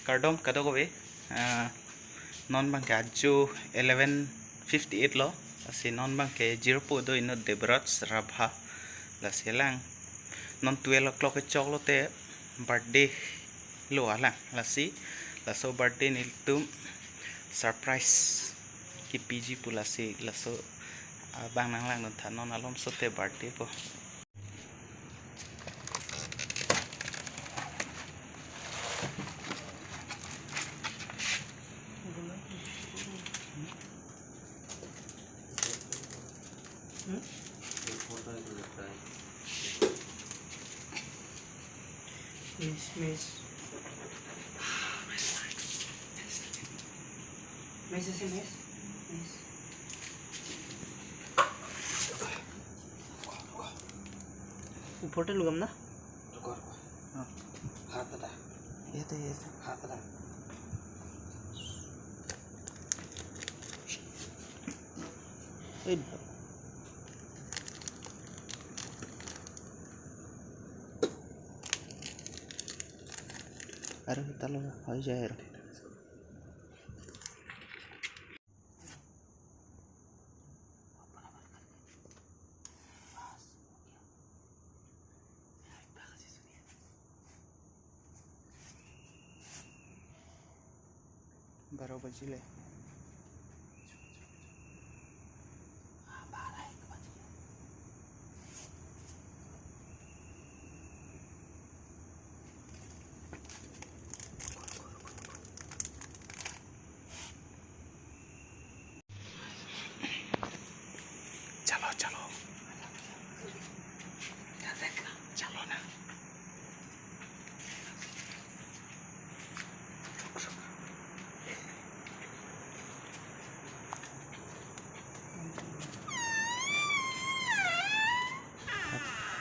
Kardom kadogobe non bank aju 11:58 lo asi non bank 0.2 ino Debrats Rabha la selang non 12 o'clock choklo te birthday lo alang la si la so birthday nil tum surprise ki PG pula si la so bang nang lang non non alom so te birthday po Miss. Miss is miss. Miss. ऊपर लुगम ना? हाँ. हाथ दा. ये तो हाथ दा. ए अरे तलो हो जाए रे बारह बजिले चलो चलो चलो ना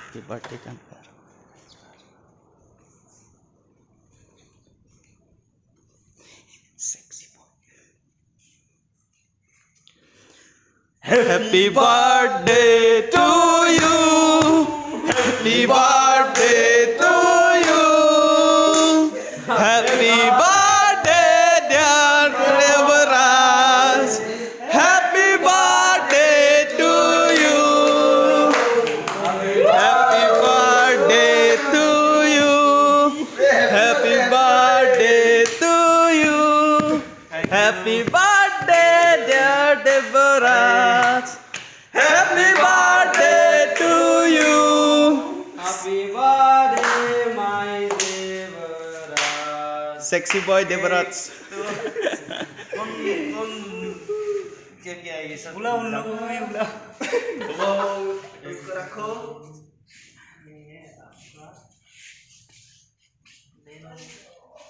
happy birthday compare sexy boy happy birthday to you happy birthday to you happy birthday dear Devaraj happy birthday to you happy birthday to you happy birthday to you happy birthday dear Devaraj happy birthday to you Happy birthday, my Devaraj. sexy boy Devaraj क्या है ये सब? बुलाओ उन लोगों को भी बुलाओ। इसको रखो।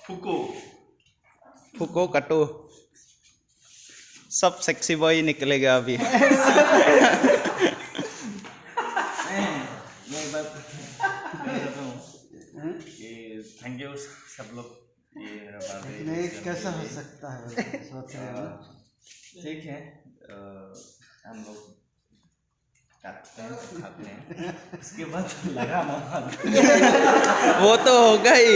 फुको फुको कटो सब सेक्सी बॉय निकलेगा अभी थैंक यू सब लोग ये मेरा बर्थडे कैसा हो सकता है सोच रहे हो ठीक है हम लोग काटते हैं खाते हैं उसके बाद लगा माहौल वो तो होगा ही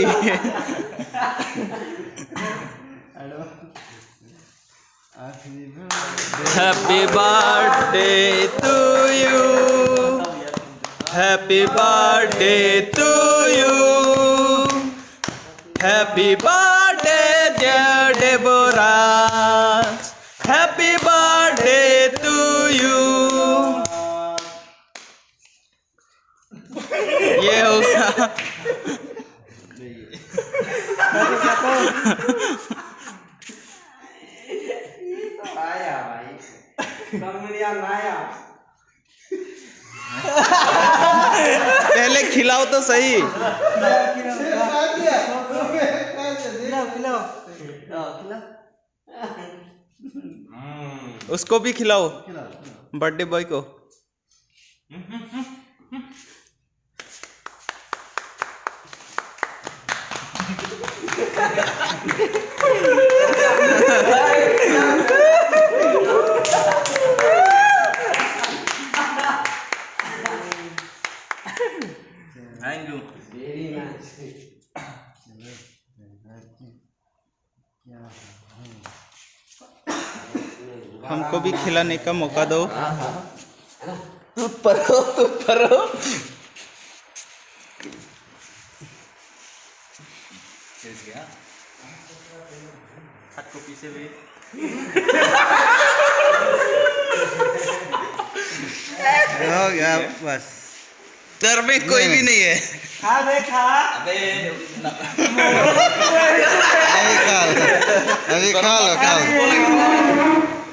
happy birthday to you happy birthday to you happy birthday dear Devaraj happy birthday to you ये होगा आया भाई कमेडियन आया पहले खिलाओ तो सही खिलाओ उसको भी खिलाओ बर्थडे बॉय को थैंक यू वेरी नाइस हमको भी खिलाने का मौका दो। तू परो गया हाथ को पीछे भी हो गया बस। सर में कोई भी नहीं है। खा बे खा। अबे अभी खा लो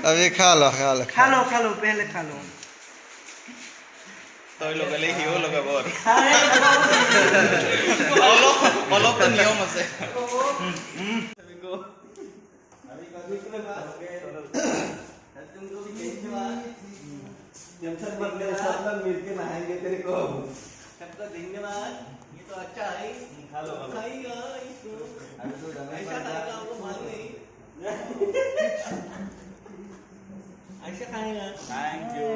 अभी खा लो खा लो पहले खा लो। तो लोग ले हियो लोग बोर। खाने ऑलो तो नियम है। सभी को अभी कभी के बाद तुमको भी कहीं बात टेंशन मत ले सब लोग मिलके नहाएंगे तेरे को सबका धन्यवाद ये तो अच्छा है खा लो खाइएगा इसको ऐसा खाएगा आपको मालूम नहीं ऐसा खाएगा थैंक यू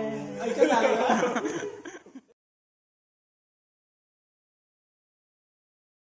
ऐसा खाएगा